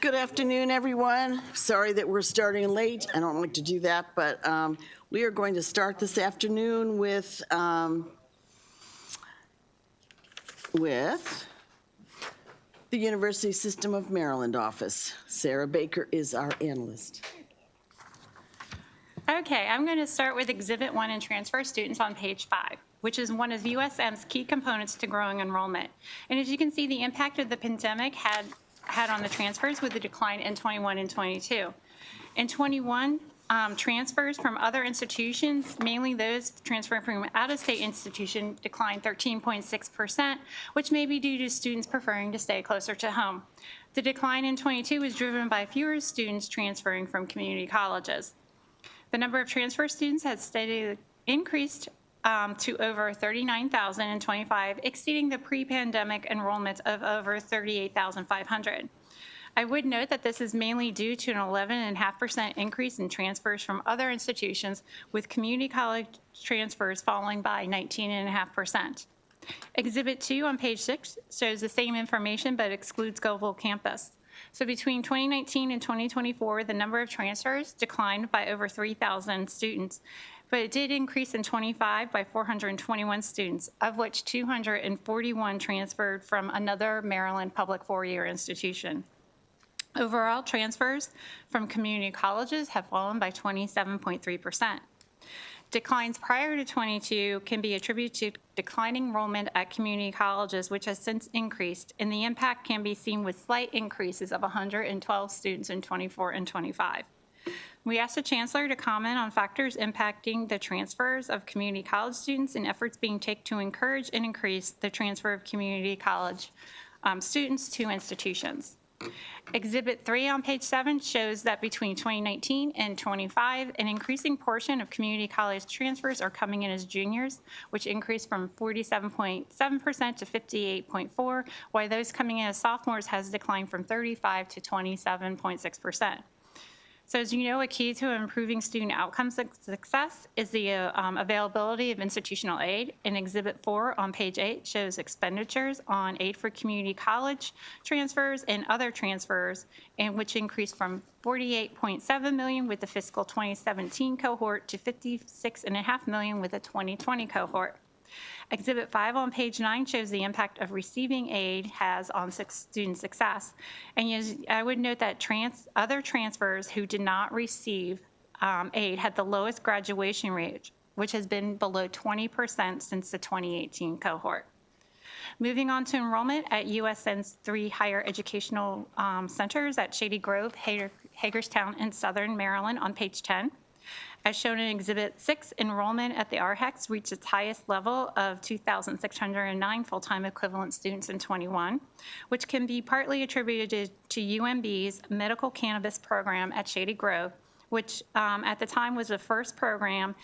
Good afternoon, everyone. Sorry that we're starting late. I don't like to do that, but we are going to start this afternoon with the University System of Maryland office. Sarah Baker is our analyst. Okay, I'm going to start with Exhibit 1 and transfer students on page 5, which is one of USM's key components to growing enrollment. And as you can see, the impact of the pandemic had on the transfers with the decline in 21 and 22. In 21, transfers from other institutions, mainly those transferring from out-of-state institution, declined 13.6%, which may be due to students preferring to stay closer to home. The decline in 22 was driven by fewer students transferring from community colleges. The number of transfer students has steadily increased to over 39,025, exceeding the pre-pandemic enrollment of over 38,500. I would note that this is mainly due to an 11.5% increase in transfers from other institutions, with community college transfers falling by 19.5%. Exhibit 2 on page 6 shows the same information but excludes Global Campus. So between 2019 and 2024, the number of transfers declined by over 3,000 students, but it did increase in 25 by 421 students, of which 241 transferred from another Maryland public four-year institution. Overall, transfers from community colleges have fallen by 27.3%. Declines prior to 22 can be attributed to declining enrollment at community colleges, which has since increased, and the impact can be seen with slight increases of 112 students in 24 and 25. We asked the Chancellor to comment on factors impacting the transfers of community college students and efforts being taken to encourage and increase the transfer of community college students to institutions. Exhibit 3 on page 7 shows that between 2019 and 25, an increasing portion of community college transfers are coming in as juniors, which increased from 47.7% to 58.4%, while those coming in as sophomores has declined from 35 to 27.6%. So as you know, a key to improving student outcomes success is the availability of institutional aid. And Exhibit 4 on page 8 shows expenditures on aid for community college transfers and other transfers, and which increased from $48.7 million with the fiscal 2017 cohort to $56.5 million with the 2020 cohort. Exhibit 5 on page 9 shows the impact of receiving aid has on student success. And I would note that other transfers who did not receive aid had the lowest graduation rate, which has been below 20% since the 2018 cohort. Moving on to enrollment at USN's 3 higher educational centers at Shady Grove, Hagerstown, and Southern Maryland on page 10. As shown in Exhibit 6, enrollment at the RHEX reached its highest level of 2,609 full-time equivalent students in 21, which can be partly attributed to UMB's medical cannabis program at Shady Grove, which at the time was the first program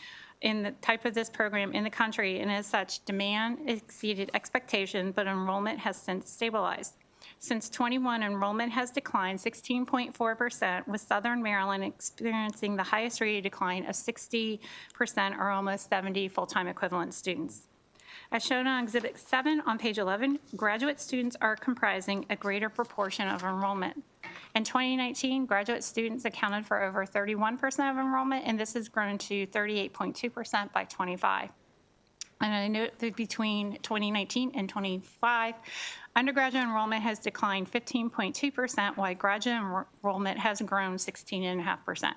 in the type of this program in the country, and as such, demand exceeded expectation, but enrollment has since stabilized. Since 21, enrollment has declined 16.4%, with Southern Maryland experiencing the highest rate of decline of 60%, or almost 70 full-time equivalent students. As shown on Exhibit 7 on page 11, graduate students are comprising a greater proportion of enrollment. In 2019, graduate students accounted for over 31% of enrollment, and this has grown to 38.2% by 25. And I note that between 2019 and 25, undergraduate enrollment has declined 15.2%, while graduate enrollment has grown 16.5%.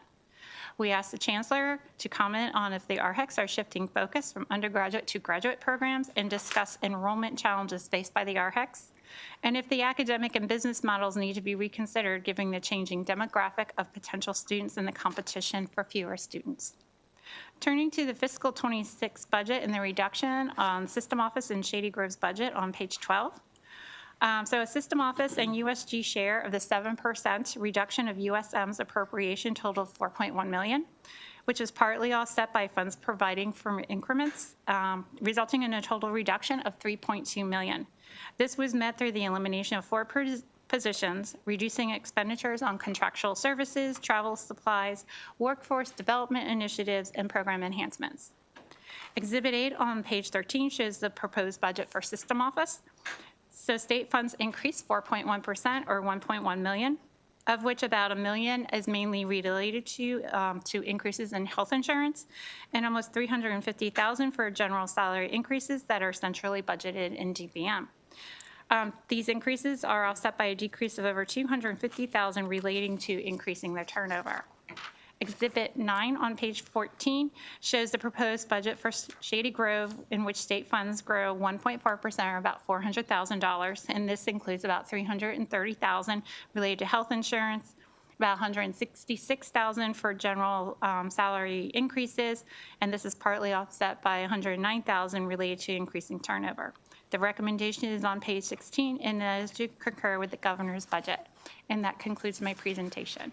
We asked the Chancellor to comment on if the RHEX are shifting focus from undergraduate to graduate programs and discuss enrollment challenges faced by the RHEX, and if the academic and business models need to be reconsidered given the changing demographic of potential students and the competition for fewer students. Turning to the fiscal 26 budget and the reduction on System Office and Shady Grove's budget on page 12. So a System Office and USG share of the 7% reduction of USM's appropriation totaled $4.1 million, which is partly offset by funds providing for increments, resulting in a total reduction of $3.2 million. This was met through the elimination of 4 positions, reducing expenditures on contractual services, travel supplies, workforce development initiatives, and program enhancements. Exhibit 8 on page 13 shows the proposed budget for System Office. So state funds increased 4.1%, or $1.1 million. of which about $1 million is mainly related to increases in health insurance, and almost $350,000 for general salary increases that are centrally budgeted in DPM. These increases are offset by a decrease of over $250,000 relating to increasing their turnover. Exhibit 9 on page 14 shows the proposed budget for Shady Grove, in which state funds grow 1.4%, or about $400,000, and this includes about $330,000 related to health insurance, about $166,000 for general salary increases, and this is partly offset by $109,000 related to increasing turnover. The recommendation is on page 16, and that is to concur with the governor's budget. And that concludes my presentation.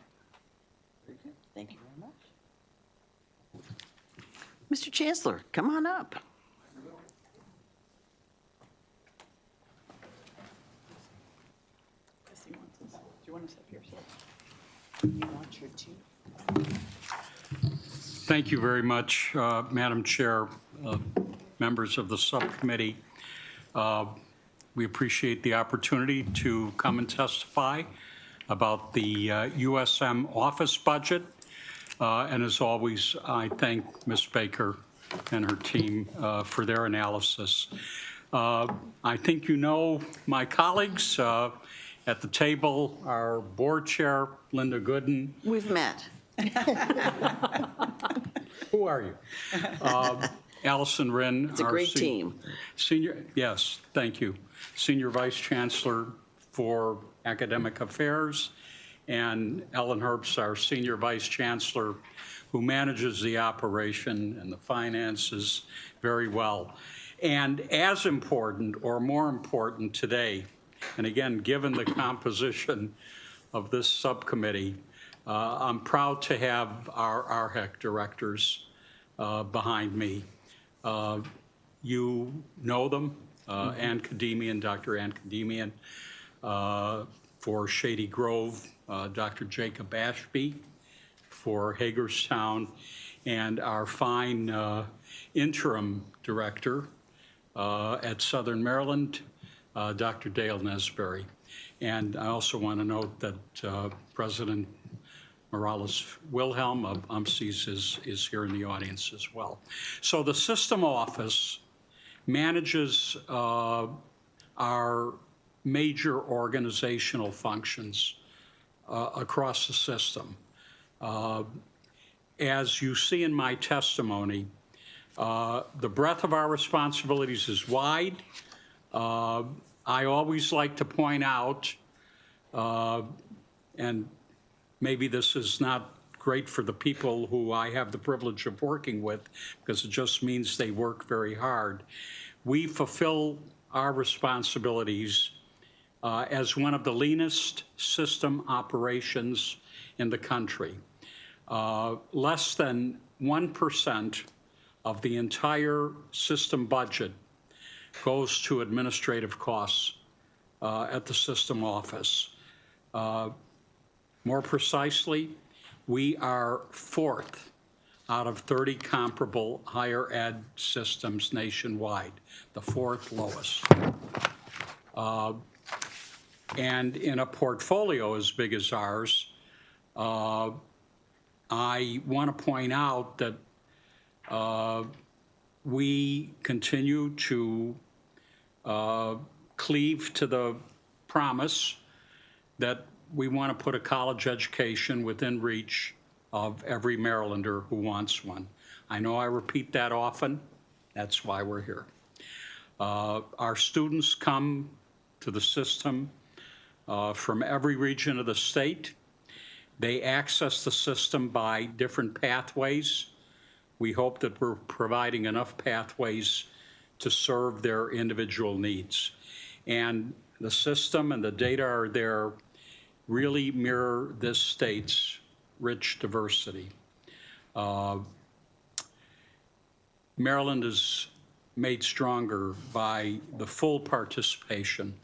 Very good. Thank you very much. Mr. Chancellor, come on up. Do you want to sit here? You want your tea? Thank you very much, Madam Chair, members of the subcommittee. We appreciate the opportunity to come and testify about the USM office budget. And as always, I thank Ms. Baker and her team for their analysis. I think you know my colleagues. At the table, our board chair, Linda Gooden. We've met. Who are you? Allison Wren. It's a great team. Yes, thank you. Senior Vice Chancellor for Academic Affairs, and Ellen Herbst, our Senior Vice Chancellor, who manages the operation and the finances very well. And as important, or more important today, and again, given the composition of this subcommittee, I'm proud to have our RHEC directors behind me. You know them, Ann Kademian, Dr. Ann Kademian, for Shady Grove, Dr. Jacob Ashby for Hagerstown, and our fine interim director at Southern Maryland, Dr. Dale Nesbury. And I also want to note that President Morales-Wilhelm of UMCES is here in the audience as well. So the system office manages our major organizational functions across the system. As you see in my testimony, the breadth of our responsibilities is wide. I always like to point out, and maybe this is not great for the people who I have the privilege of working with, because it just means they work very hard. We fulfill our responsibilities as one of the leanest system operations in the country. Less than 1% of the entire system budget goes to administrative costs at the system office. More precisely, we are 4th out of 30 comparable higher ed systems nationwide, the 4th lowest. And in a portfolio as big as ours, I want to point out that we continue to cleave to the promise that we want to put a college education within reach of every Marylander who wants one. I know I repeat that often. That's why we're here. Our students come to the system from every region of the state. They access the system by different pathways. We hope that we're providing enough pathways to serve their individual needs. And the system and the data are there really mirror this state's rich diversity. Maryland is made stronger by the full participation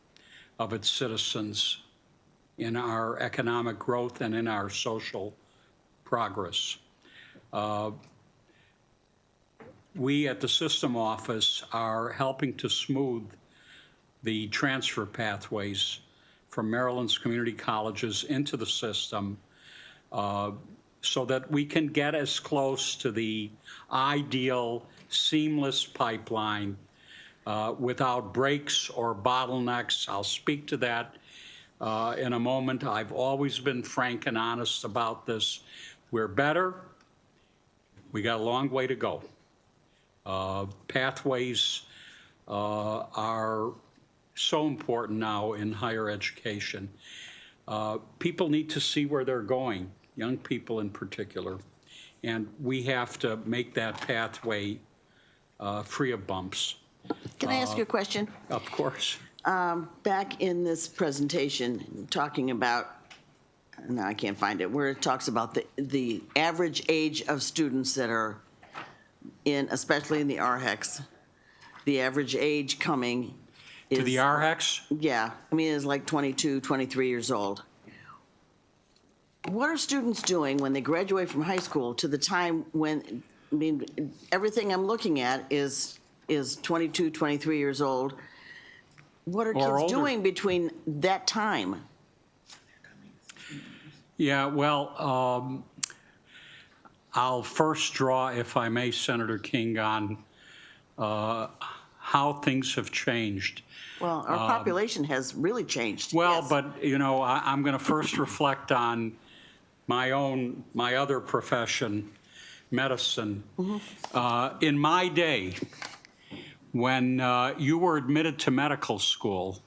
of its citizens in our economic growth and in our social progress. We at the system office are helping to smooth the transfer pathways from Maryland's community colleges into the system so that we can get as close to the ideal seamless pipeline without breaks or bottlenecks. I'll speak to that in a moment. I've always been frank and honest about this. We're better. We got a long way to go. Pathways are so important now in higher education. People need to see where they're going, young people in particular, and we have to make that pathway free of bumps. Can I ask you a question? Of course. Back in this presentation, talking about, no, I can't find it, where it talks about the average age of students that are in, especially in the RHEX, the average age coming is... To the RHEX? Yeah, I mean, it's like 22, 23 years old. What are students doing when they graduate from high school to the time when, I mean, everything I'm looking at is 22, 23 years old. What are Or kids older. doing between that time? Yeah, well, I'll first draw, if I may, Senator King, on how things have changed. Well, our population has really changed. Well, yes. but, you know, I'm going to first reflect on my other profession, medicine. In my day, when you were admitted to medical school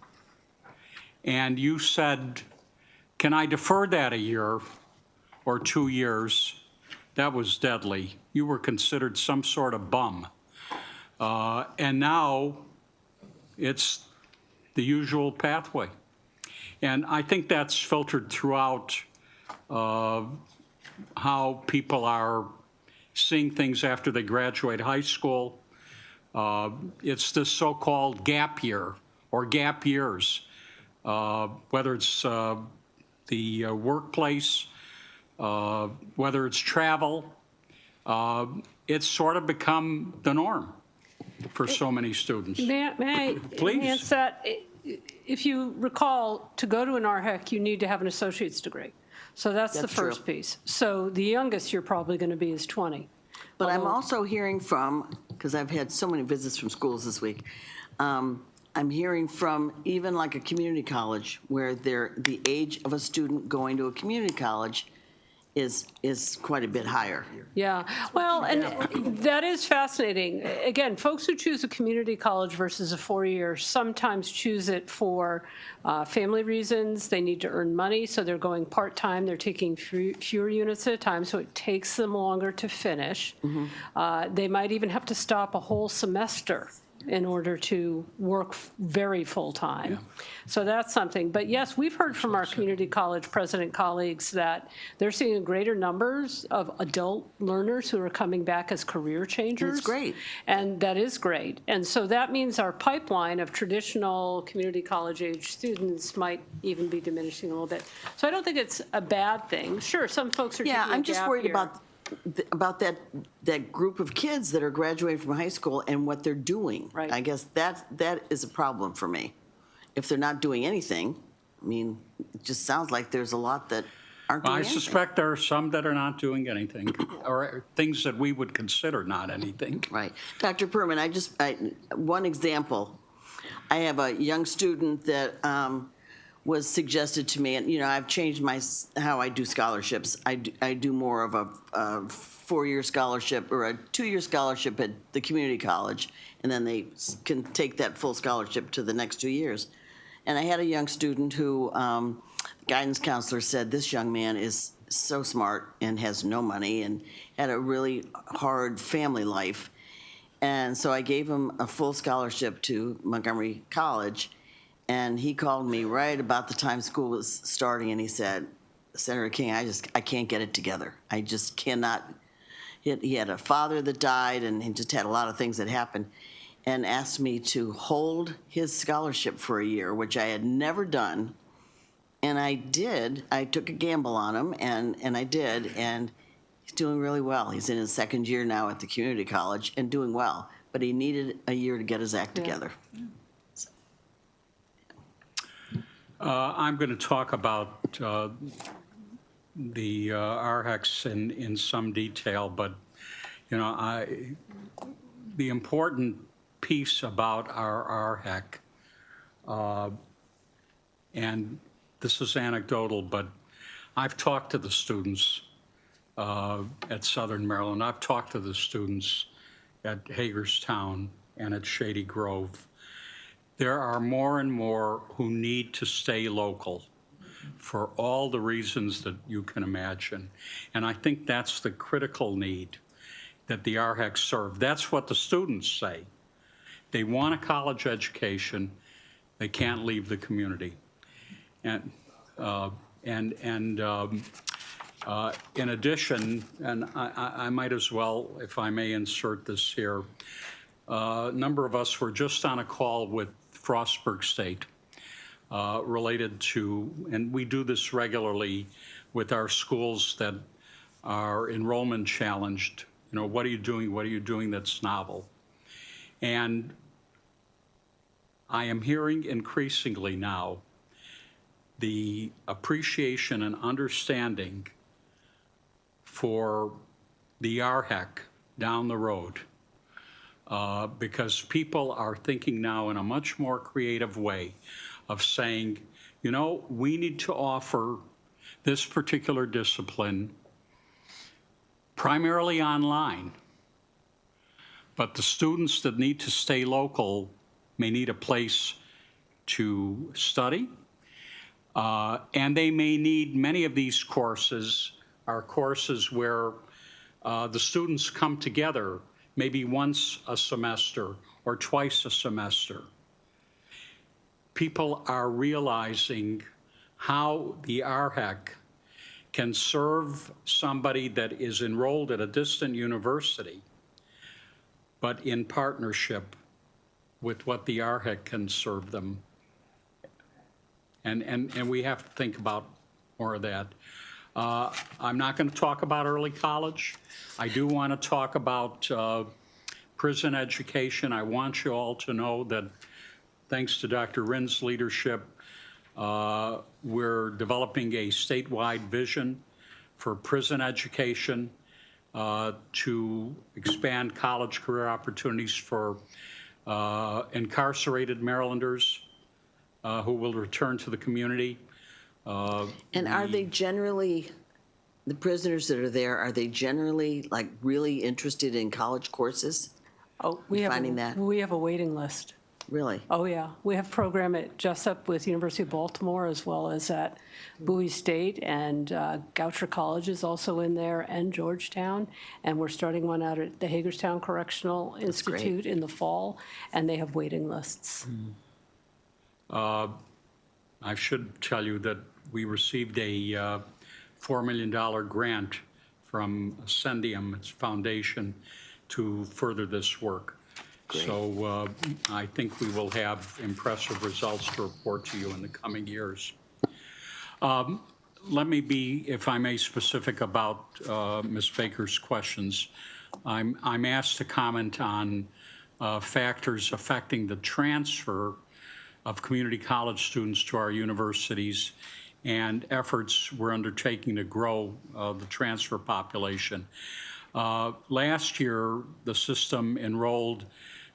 and you said, can I defer that a year or 2 years? That was deadly. You were considered some sort of bum. And now it's the usual pathway. And I think that's filtered throughout how people are seeing things after they graduate high school. It's this so-called gap year or gap years, whether it's the workplace, whether it's travel. It's sort of become the norm for so many students. May I Please. enhance that? If you recall, to go to an RHEC, you need to have an associate's degree. So that's the That's true. first piece. So the youngest you're probably going to be is 20. But I'm also hearing from, because I've had so many visits from schools this week, I'm hearing from even like a community college where the age of a student going to a community college is quite a bit higher. Yeah, well, and that is fascinating. Again, folks who choose a community college versus a four-year sometimes choose it for family reasons. They need to earn money, so they're going part-time. They're taking fewer units at a time, so it takes them longer to finish. They might even have to stop a whole semester in order to work very full-time. So that's something. But yes, we've heard from our community college president colleagues that they're seeing greater numbers of adult learners who are coming back as career changers. That's great. And that is great. And so that means our pipeline of traditional community college age students might even be diminishing a little bit. So I don't think it's a bad thing. Sure, some folks are taking a gap year. Yeah, I'm just worried about that group of kids that are graduating from high school and what they're doing. Right. I guess that is a problem for me. If they're not doing anything, I mean, it just sounds like there's a lot that aren't doing I anything. suspect there are some that are not doing anything, or things that we would consider not anything. Right. Dr. Perman, one example, I have a young student that was suggested to me, and I've changed how I do scholarships. I do more of a 4-year scholarship or a 2-year scholarship at the community college, and then they can take that full scholarship to the next 2 years. And I had a young student who the guidance counselor said, this young man is so smart and has no money and had a really hard family life. And so I gave him a full scholarship to Montgomery College. And he called me right about the time school was starting, and he said, Senator King, I can't get it together. I just cannot. He had a father that died, and he just had a lot of things that happened, and asked me to hold his scholarship for a year, which I had never done. And I did. I took a gamble on him, and I did, and he's doing really well. He's in his second year now at the community college and doing well, but he needed a year to get his act together. I'm going to talk about the RHECs in some detail, but, you know, the important piece about our RHEC, and this is anecdotal, but I've talked to the students at Southern Maryland. I've talked to the students at Hagerstown and at Shady Grove. There are more and more who need to stay local for all the reasons that you can imagine. And I think that's the critical need that the RHECs serve. That's what the students say. They want a college education. They can't leave the community. And in addition, and I might as well, if I may insert this here, a number of us were just on a call with Frostburg State related to, and we do this regularly with our schools that are enrollment challenged. You know, what are you doing? What are you doing that's novel? And I am hearing increasingly now the appreciation and understanding for the RHEC down the road. Because people are thinking now in a much more creative way of saying, you know, we need to offer this particular discipline primarily online, but the students that need to stay local may need a place to study, and they may need, many of these courses are courses where the students come together maybe once a semester or twice a semester. People are realizing how the RHEC can serve somebody that is enrolled at a distant university, but in partnership with what the RHEC can serve them. And we have to think about more of that. I'm not going to talk about early college. I do want to talk about prison education. I want you all to know that thanks to Dr. Rin's leadership, we're developing a statewide vision for prison education to expand college career opportunities for incarcerated Marylanders who will return to the community. And are they generally, the prisoners that are there, are they generally like really interested in college courses? Oh, we have a waiting list. Really? Oh, yeah. We have a program at Jessup with University of Baltimore as well as at Bowie State, and Goucher College is also in there, and Georgetown. And we're starting one out at the Hagerstown Correctional Institute in the fall, and they have waiting lists. I should tell you that we received a $4 million grant from Ascendium, its foundation, to further this work. Great. So I think we will have impressive results to report to you in the coming years. Let me be, if I may, specific about Ms. Baker's questions. I'm asked to comment on factors affecting the transfer of community college students to our universities and efforts we're undertaking to grow the transfer population. Last year, the system enrolled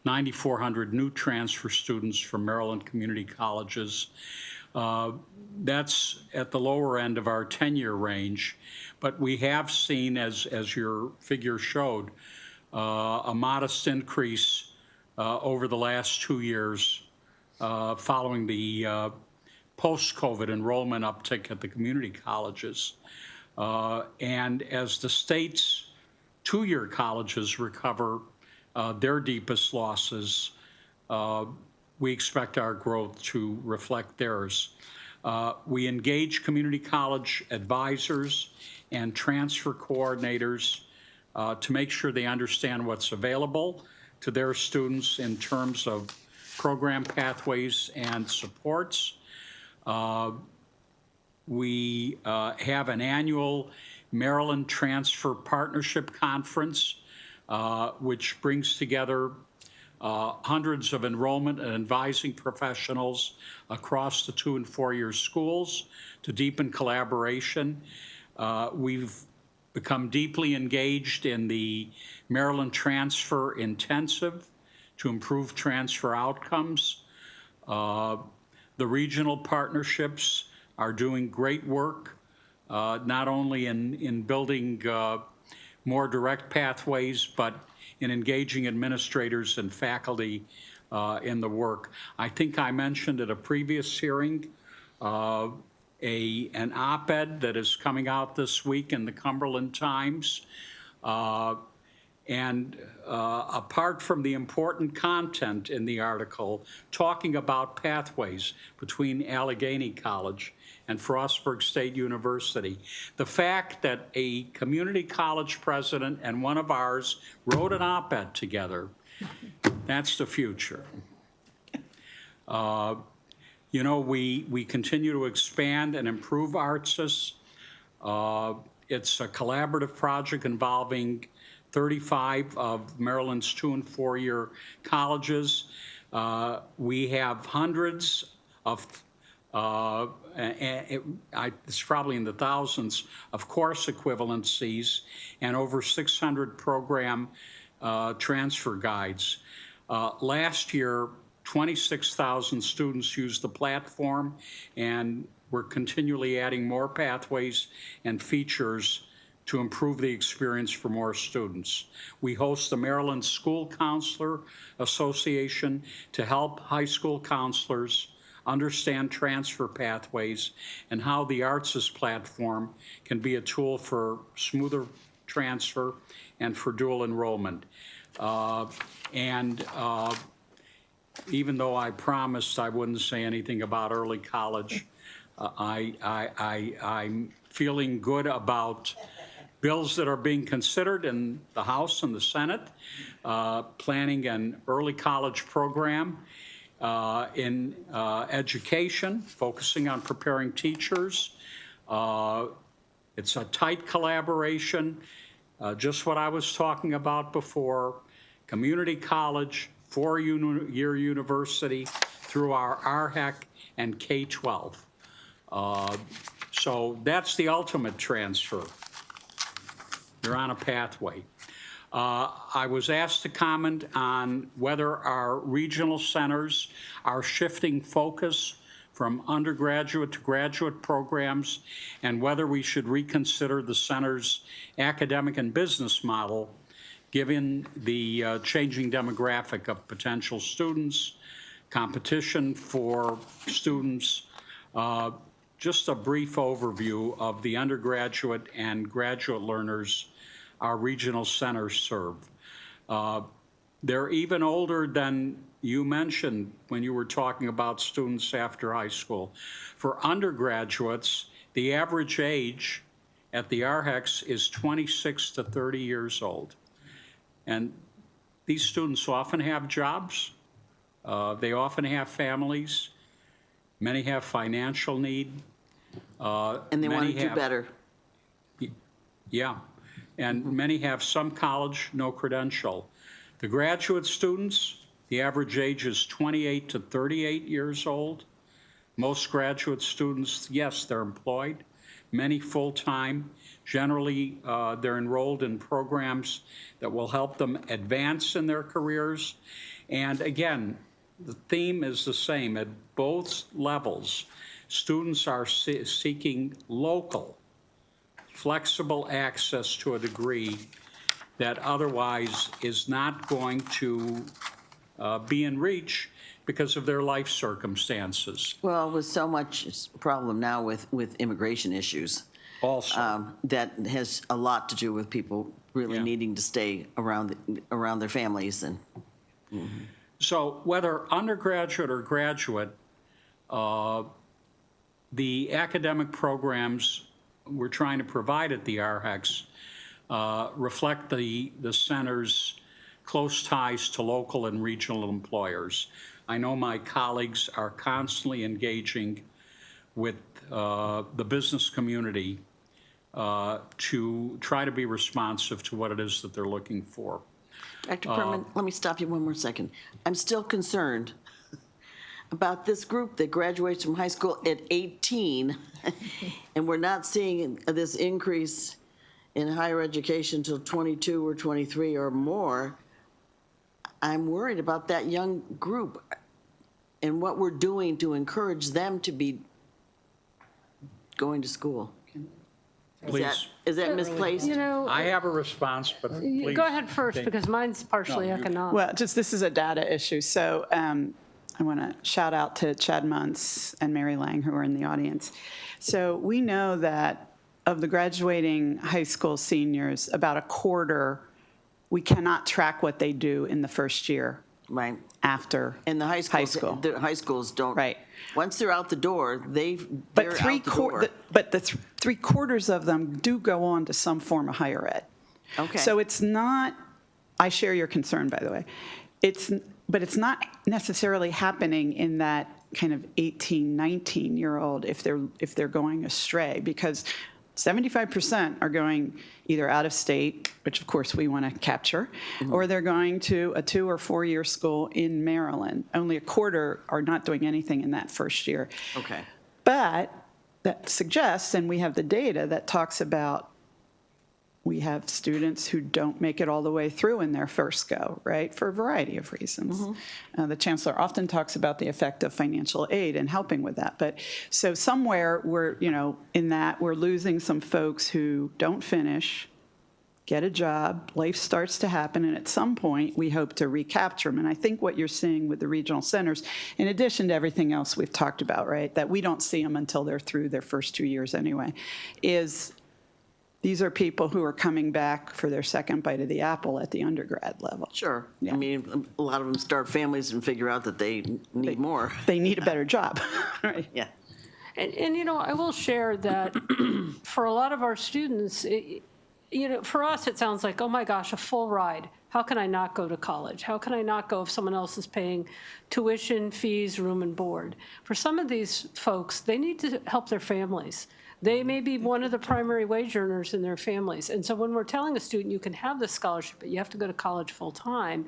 9,400 new transfer students from Maryland community colleges. That's at the lower end of our 10-year range, but we have seen, as your figure showed, a modest increase over the last 2 years following the post-COVID enrollment uptick at the community colleges. And as the state's two-year colleges recover their deepest losses, we expect our growth to reflect theirs. We engage community college advisors and transfer coordinators to make sure they understand what's available to their students in terms of program pathways and supports. We have an annual Maryland Transfer Partnership Conference, which brings together hundreds of enrollment and advising professionals across the 2- and 4-year schools to deepen collaboration. We've become deeply engaged in the Maryland Transfer Intensive to improve transfer outcomes. The regional partnerships are doing great work, not only in building more direct pathways, but in engaging administrators and faculty in the work. I think I mentioned at a previous hearing an op-ed that is coming out this week in the Cumberland Times. Apart from the important content in the article talking about pathways between Allegheny College and Frostburg State University, the fact that a community college president and one of ours wrote an op-ed together, that's the future. You know, we continue to expand and improve ARTSUS. It's a collaborative project involving 35 of Maryland's 2- and 4-year colleges. We have hundreds of, it's probably in the thousands of course equivalencies and over 600 program transfer guides. Last year, 26,000 students used the platform, and we're continually adding more pathways and features to improve the experience for more students. We host the Maryland School Counselor Association to help high school counselors understand transfer pathways and how the ARTSUS platform can be a tool for smoother transfer and for dual enrollment. Even though I promised I wouldn't say anything about early college, I'm feeling good about bills that are being considered in the House and the Senate, planning an early college program in education, focusing on preparing teachers. It's a tight collaboration, just what I was talking about before, community college, 4-year university through our RHEC and K-12. So that's the ultimate transfer. You're on a pathway. I was asked to comment on whether our regional centers are shifting focus from undergraduate to graduate programs and whether we should reconsider the center's academic and business model given the changing demographic of potential students, competition for students. Just a brief overview of the undergraduate and graduate learners our regional centers serve. They're even older than you mentioned when you were talking about students after high school. For undergraduates, the average age at the RHECs is 26 to 30 years old. And these students often have jobs. They often have families. Many have financial need. And they want to do better. Yeah, and many have some college, no credential. The graduate students, the average age is 28 to 38 years old. Most graduate students, yes, they're employed, many full-time. Generally, they're enrolled in programs that will help them advance in their careers. And again, the theme is the same. At both levels, students are seeking local, flexible access to a degree that otherwise is not going to be in reach because of their life circumstances. Well, with so much problem now with immigration issues. Also. That has a lot to do with people really needing to stay around their families. And So whether undergraduate or graduate, the academic programs we're trying to provide at the RHECs reflect the center's close ties to local and regional employers. I know my colleagues are constantly engaging with the business community to try to be responsive to what it is that they're looking for. Dr. Perman, let me stop you one more second. I'm still concerned about this group that graduates from high school at 18, and we're not seeing this increase in higher education till 22 or 23 or more. I'm worried about that young group and what we're doing to encourage them to be going to school. Please. Is that misplaced? You know, I have a response, but please. go ahead first, take- because mine's partially No, you- economic. Well, this is a data issue. So I want to shout out to Chad Muntz and Mary Lang, who are in the audience. So we know that of the graduating high school seniors, about a quarter, we cannot track what they do in the first year Right. after And the high school. the high schools don't. Right. Once they're out the door, they're But out the door. three quarters of them do go on to some form of higher ed. Okay. So it's not, I share your concern, by the way. But it's not necessarily happening in that kind of 18, 19-year-old if they're going astray, because 75% are going either out of state, which of course we want to capture, or they're going to a 2 or 4 year school in Maryland. Only a quarter are not doing anything in that first year. Okay. But that suggests, and we have the data that talks about, we have students who don't make it all the way through in their first go, right, for a variety of reasons. The chancellor often talks about the effect of financial aid and helping with that. But so somewhere we're, in that we're losing some folks who don't finish, get a job, life starts to happen, and at some point we hope to recapture them. And I think what you're seeing with the regional centers, in addition to everything else we've talked about, right, that we don't see them until they're through their first 2 years anyway, is these are people who are coming back for their second bite of the apple at the undergrad level. Sure. Yeah. I mean, a lot of them start families and figure out that they need more. They need a better job, right? Yeah. And I will share that for a lot of our students, for us, it sounds like, oh my gosh, a full ride. How can I not go to college? How can I not go if someone else is paying tuition, fees, room and board? For some of these folks, they need to help their families. They may be one of the primary wage earners in their families. And so when we're telling a student you can have this scholarship, but you have to go to college full time,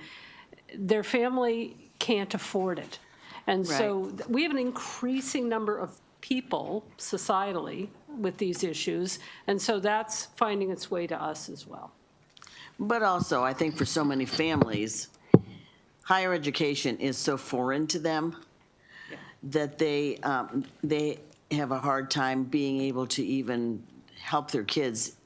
their family can't afford it. And so we have an increasing number of people societally with these issues. And so that's finding its way to us as well. But also, I think for so many families, higher education is so foreign to them that they have a hard time being able to even help their kids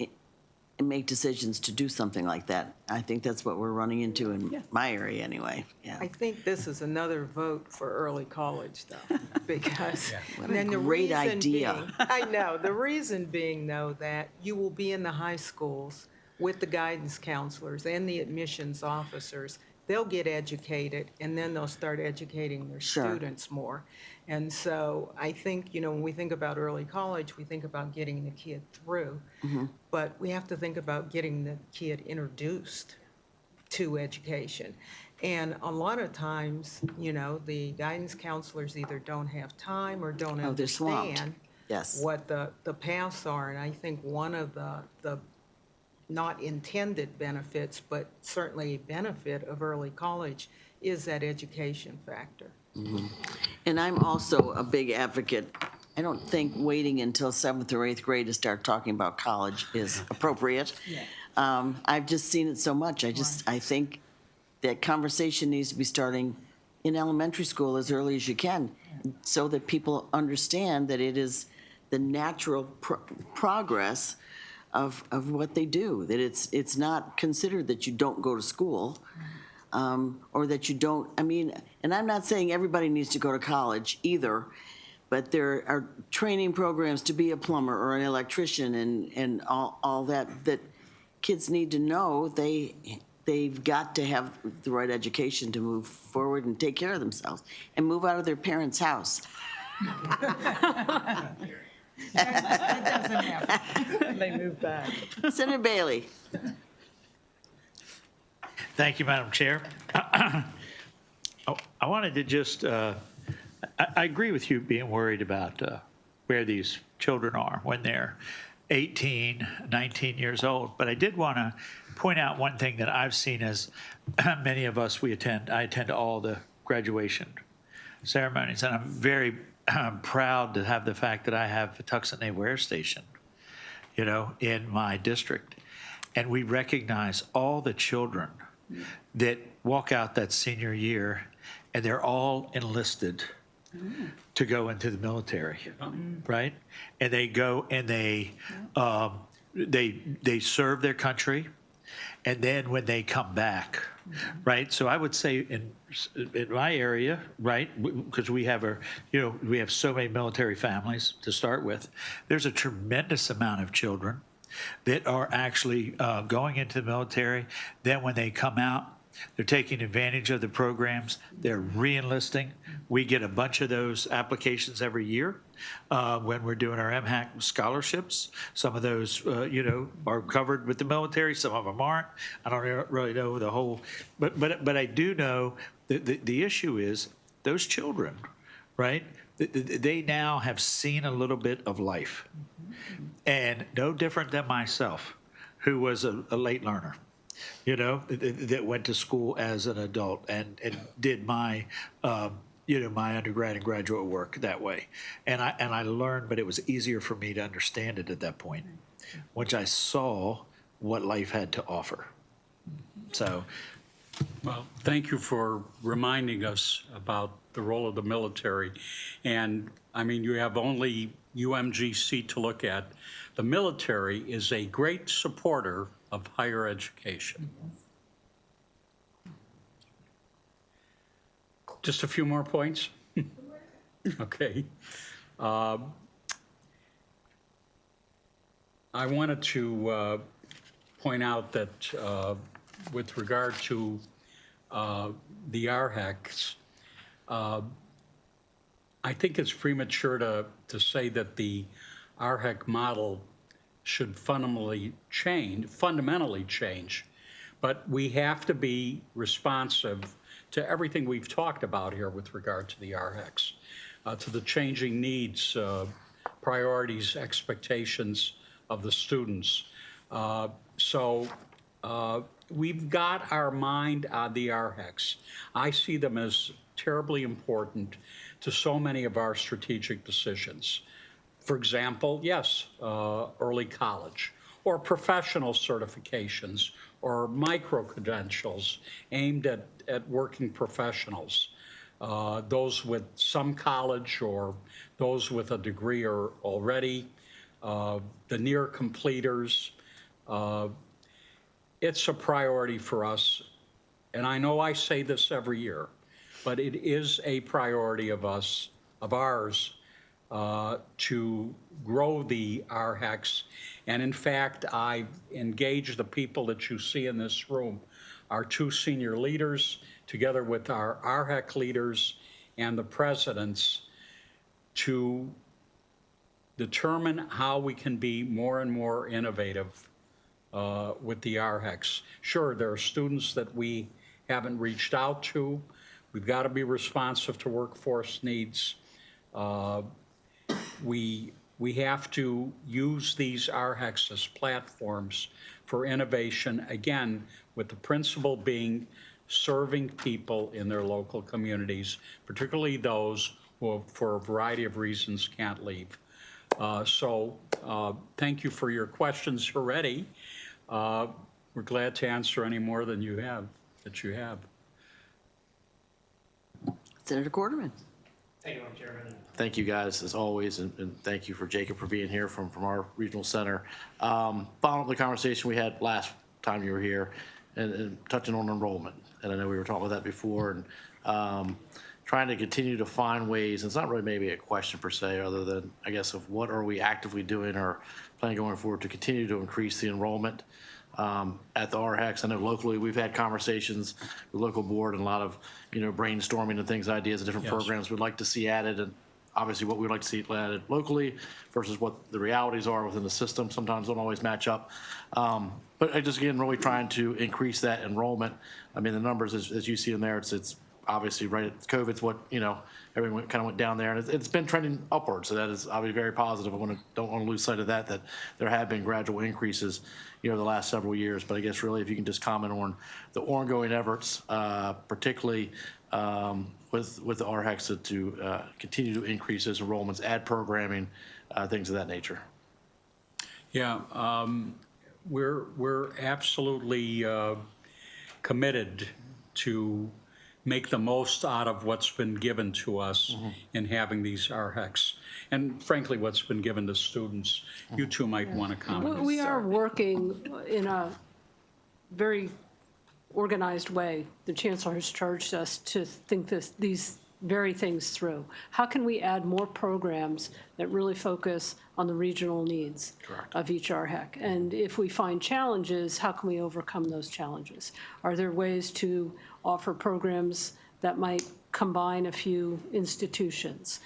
and make decisions to do something like that. I think that's what we're running into in my area anyway. Yeah. I think this is another vote for early college, though, because What a then the great reason idea. being- I know, the reason being, though, that you will be in the high schools with the guidance counselors and the admissions officers. They'll get educated, and then they'll start educating their Sure. students more. And so I think, when we think about early college, we think about getting the kid through. But we have to think about getting the kid introduced to education. And a lot of times, the guidance counselors either don't have time or don't Oh, they're swamped. understand Yes. what the paths are. And I think one of the not intended benefits, but certainly a benefit of early college is that education factor. And I'm also a big advocate. I don't think waiting until 7th or 8th grade to start talking about college is appropriate. I've just seen it so much. I think that conversation needs to be starting in elementary school as early as you can, so that people understand that it is the natural progress of what they do, that it's not considered that you don't go to school, or that you don't, and I'm not saying everybody needs to go to college either, but there are training programs to be a plumber or an electrician and all that kids need to know. They've got to have the right education to move forward and take care of themselves and move out of their parents' house. That doesn't happen. They move back. Senator Bailey. Thank you, Madam Chair. I wanted to just, I agree with you being worried about where these children are when they're 18, 19 years old. But I did want to point out one thing that I've seen as many of us, I attend all the graduation ceremonies, and I'm very proud to have the fact that I have a Tucson Naval Air Station, in my district. And we recognize all the children that walk out that senior year, and they're all enlisted to go into the military, right? And they go and they serve their country, and then when they come back, right? So I would say in my area, right, because we have we have so many military families to start with, there's a tremendous amount of children that are actually going into the military. Then when they come out, they're taking advantage of the programs. They're re-enlisting. We get a bunch of those applications every year when we're doing our MHAC scholarships. Some of those, are covered with the military. Some of them aren't. I don't really know the whole, but I do know that the issue is those children, right? They now have seen a little bit of life, and no different than myself, who was a late learner. That went to school as an adult and did my, my undergrad and graduate work that way. And I learned, but it was easier for me to understand it at that point, once I saw what life had to offer. So. Well, thank you for reminding us about the role of the military. And I mean, you have only UMGC to look at. The military is a great supporter of higher education. Just a few more points? Okay. I wanted to point out that with regard to the RHECs, I think it's premature to say that the RHEC model should fundamentally change, but we have to be responsive to everything we've talked about here with regard to the RHECs, to the changing needs, priorities, expectations of the students. So we've got our mind on the RHECs. I see them as terribly important to so many of our strategic decisions. For example, yes, early college, or professional certifications, or micro-credentials aimed at working professionals, those with some college or those with a degree or already, the near completers. It's a priority for us, and I know I say this every year, but it is a priority of ours, to grow the RHECs. And in fact, I engaged the people that you see in this room, our two senior leaders, together with our RHEC leaders and the presidents, to determine how we can be more and more innovative with the RHECs. Sure, there are students that we haven't reached out to. We've got to be responsive to workforce needs. We have to use these RHECs as platforms for innovation, again, with the principle being serving people in their local communities, particularly those who, for a variety of reasons, can't leave. So thank you for your questions already. We're glad to answer any more than you have. Senator Quarterman. Thank you, Madam Chairman. Thank you guys as always, and thank you for Jacob for being here from our regional center. Following up the conversation we had last time you were here and touching on enrollment, and I know we were talking about that before, and trying to continue to find ways, and it's not really maybe a question per se, other than I guess of what are we actively doing or planning going forward to continue to increase the enrollment at the RHECs. I know locally we've had conversations with local board and a lot of brainstorming and things, ideas of different programs we'd like to see added, and obviously what we'd like to see added locally versus what the realities are within the system sometimes don't always match up. But I just again really trying to increase that enrollment. I mean the numbers as you see in there, it's obviously right at COVID's what, everyone kind of went down there, and it's been trending upward. So that is obviously very positive. Don't want to lose sight of that there have been gradual increases, the last several years. But I guess really if you can just comment on the ongoing efforts, particularly with the RHEX to continue to increase those enrollments, add programming, things of that nature. Yeah, we're absolutely committed to make the most out of what's been given to us in having these RHECs, and frankly, what's been given to students. You two might want to comment. We are working in a very organized way. The Chancellor has charged us to think these very things through. How can we add more programs that really focus on the regional needs of each RHEC? And if we find challenges, how can we overcome those challenges? Are there ways to offer programs that might combine a few institutions?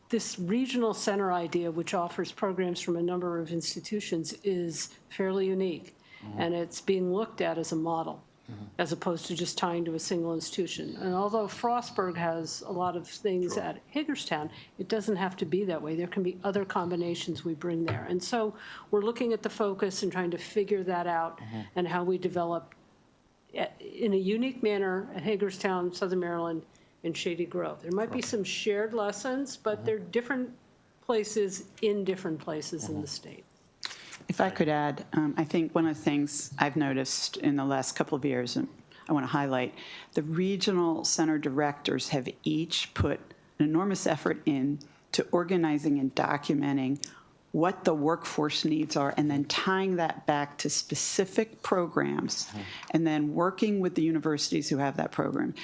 This regional center idea, which offers programs from a number of institutions, is fairly unique, and it's being looked at as a model, as opposed to just tying to a single institution. And although Frostburg has a lot of things at Hagerstown, it doesn't have to be that way. There can be other combinations we bring there. And so we're looking at the focus and trying to figure that out and how we develop in a unique manner at Hagerstown, Southern Maryland, and Shady Grove. There might be some shared lessons, but they're different places in different places in the state. If I could add, I think one of the things I've noticed in the last couple of years, and I want to highlight, the regional center directors have each put an enormous effort into organizing and documenting what the workforce needs are, and then tying that back to specific programs, and then working with the universities who have that program.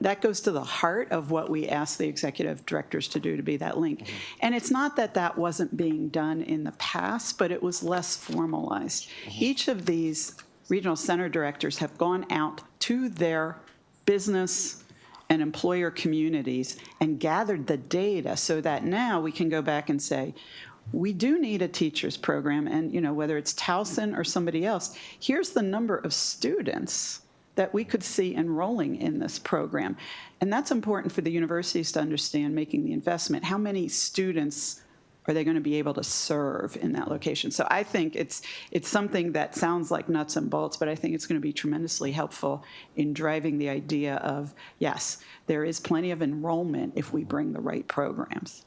That goes to the heart of what we ask the executive directors to do, to be that link. And it's not that that wasn't being done in the past, but it was less formalized. Each of these regional center directors have gone out to their business and employer communities and gathered the data so that now we can go back and say, we do need a teacher's program, and whether it's Towson or somebody else, here's the number of students that we could see enrolling in this program. And that's important for the universities to understand, making the investment. How many students are they going to be able to serve in that location? So I think it's something that sounds like nuts and bolts, but I think it's going to be tremendously helpful in driving the idea of, yes, there is plenty of enrollment if we bring the right programs.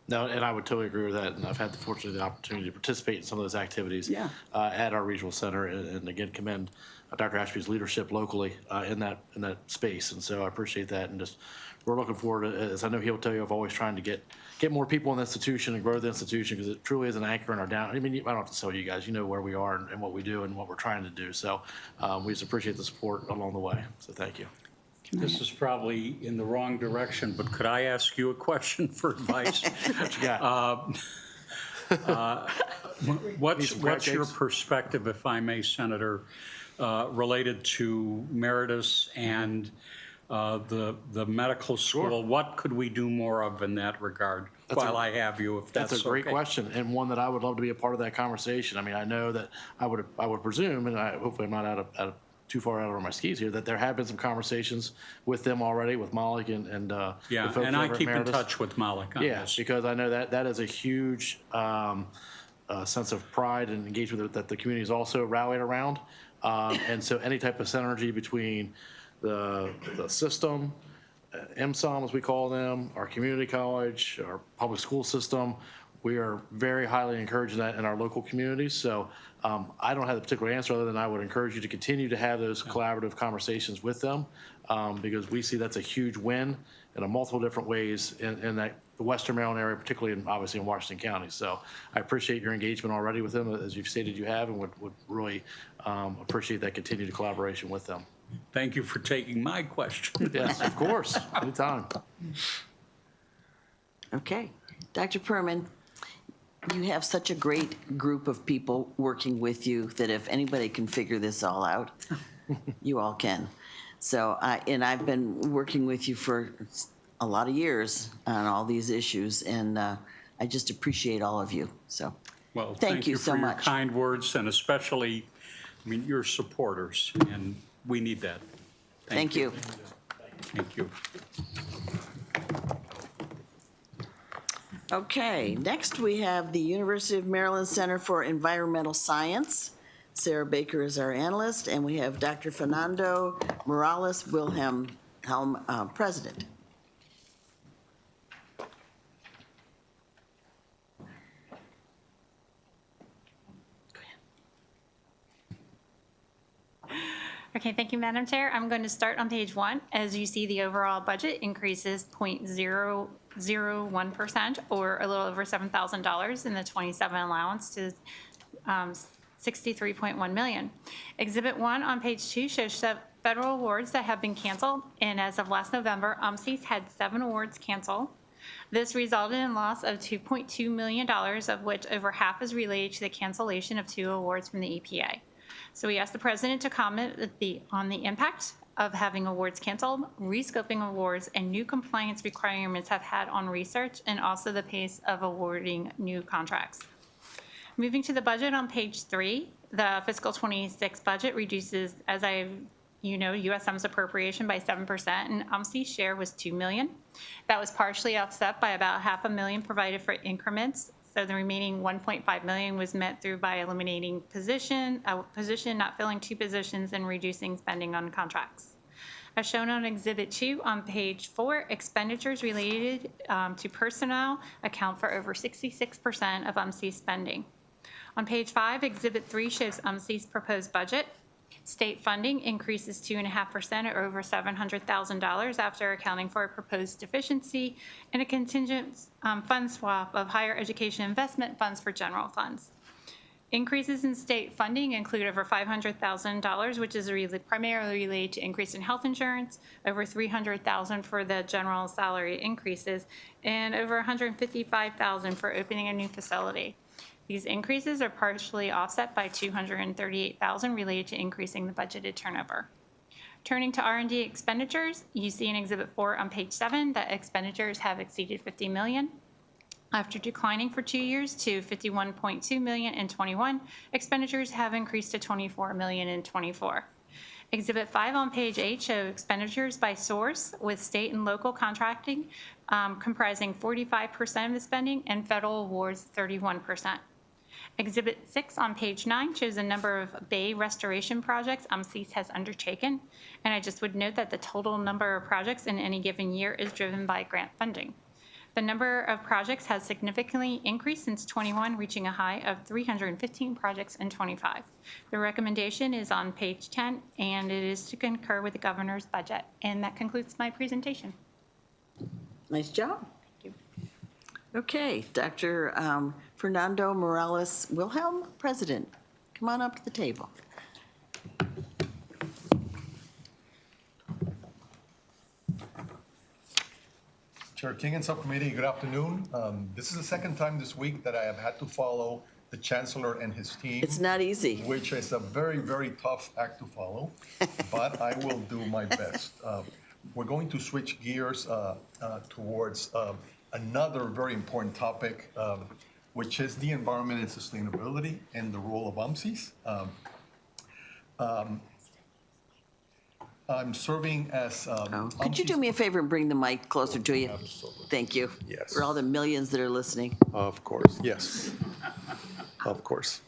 No, and I would totally agree with that. And I've had the opportunity to participate in some of those activities at our regional center, and again commend Dr. Ashby's leadership locally in that space. And so I appreciate that, and just we're looking forward to, as I know he'll tell you, of always trying to get more people in the institution and grow the institution, because it truly is an anchor in our down. I mean, I don't have to tell you guys, where we are and what we do and what we're trying to do. So we just appreciate the support along the way. So thank you. This is probably in the wrong direction, but could I ask you a question for advice? What you got? What's your perspective, if I may, Senator, related to Meritus and the medical school? Sure. What could we do more of in that regard? I have you, if that's a great question, and one that I would love to be a part of that conversation. I mean, I know that I would presume, and hopefully I'm not too far out of my skis here, that there have been some conversations with them already, with Malik and the folks and I over at keep in Meritus. touch with Malik on this. Because I know that is a huge sense of pride and engagement that the community is also rallied around. And so any type of synergy between the system, MSOM as we call them, our community college, our public school system, we are very highly encouraging that in our local communities. So I don't have a particular answer other than I would encourage you to continue to have those collaborative conversations with them, because we see that's a huge win in multiple different ways in the Western Maryland area, particularly obviously in Washington County. So I appreciate your engagement already with them, as you've stated you have, and would really appreciate that continued collaboration with them. Thank you for taking my question. Yes, of course, anytime. Okay. Dr. Perman, you have such a great group of people working with you that if anybody can figure this all out, you all can. So, I've been working with you for a lot of years on all these issues, and I just appreciate all of you. So, Well, thank you so for much. your kind words, and especially, your supporters, and we need that. Thank you. Thank you. Okay, next we have the University of Maryland Center for Environmental Science. Sarah Baker is our analyst, and we have Dr. Fernando Morales Wilhelm, president. Okay, thank you, Madam Chair. I'm going to start on page 1. As you see, the overall budget increases 0.001%, or a little over $7,000 in the 27 allowance to $63.1 million. Exhibit 1 on page 2 shows federal awards that have been canceled, and as of last November, UMCES had 7 awards canceled. This resulted in loss of $2.2 million, of which over half is related to the cancellation of 2 awards from the EPA. So we asked the president to comment on the impact of having awards canceled, rescoping awards, and new compliance requirements have had on research, and also the pace of awarding new contracts. Moving to the budget on page 3, the fiscal 26 budget reduces, as USM's appropriation by 7%, and UMC's share was $2 million. That was partially offset by about $500,000 provided for increments. So the remaining $1.5 million was met through by eliminating a position, not filling 2 positions, and reducing spending on contracts. As shown on Exhibit 2 on page 4, expenditures related to personnel account for over 66% of UMC's spending. On page 5, Exhibit 3 shows UMC's proposed budget. State funding increases 2.5%, or over $700,000, after accounting for a proposed deficiency and a contingent fund swap of higher education investment funds for general funds. Increases in state funding include over $500,000, which is primarily related to increase in health insurance, over $300,000 for the general salary increases, and over $155,000 for opening a new facility. These increases are partially offset by $238,000 related to increasing the budgeted turnover. Turning to R&D expenditures, you see in Exhibit 4 on page 7 that expenditures have exceeded $50 million. After declining for 2 years to $51.2 million in 21, expenditures have increased to $24 million in 24. Exhibit 5 on page 8 show expenditures by source, with state and local contracting comprising 45% of the spending and federal awards 31%. Exhibit 6 on page 9 shows a number of bay restoration projects UMCES has undertaken, and I just would note that the total number of projects in any given year is driven by grant funding. The number of projects has significantly increased since 21, reaching a high of 315 projects in 25. The recommendation is on page 10, and it is to concur with the governor's budget. And that concludes my presentation. Nice job. Thank you. Okay, Dr. Fernando Morales Wilhelm, president. Come on up to the table. Chair King and Subcommittee, good afternoon. This is the second time this week that I have had to follow the Chancellor and his team. It's not easy. Which is a very, very tough act to follow, but I will do my best. We're going to switch gears towards another very important topic, which is the environment and sustainability and the role of UMCES. I'm serving as. Could you do me a favor and bring the mic closer to you? Absolutely. Thank you. Yes. For all the millions that are listening. Of course, yes. Of course.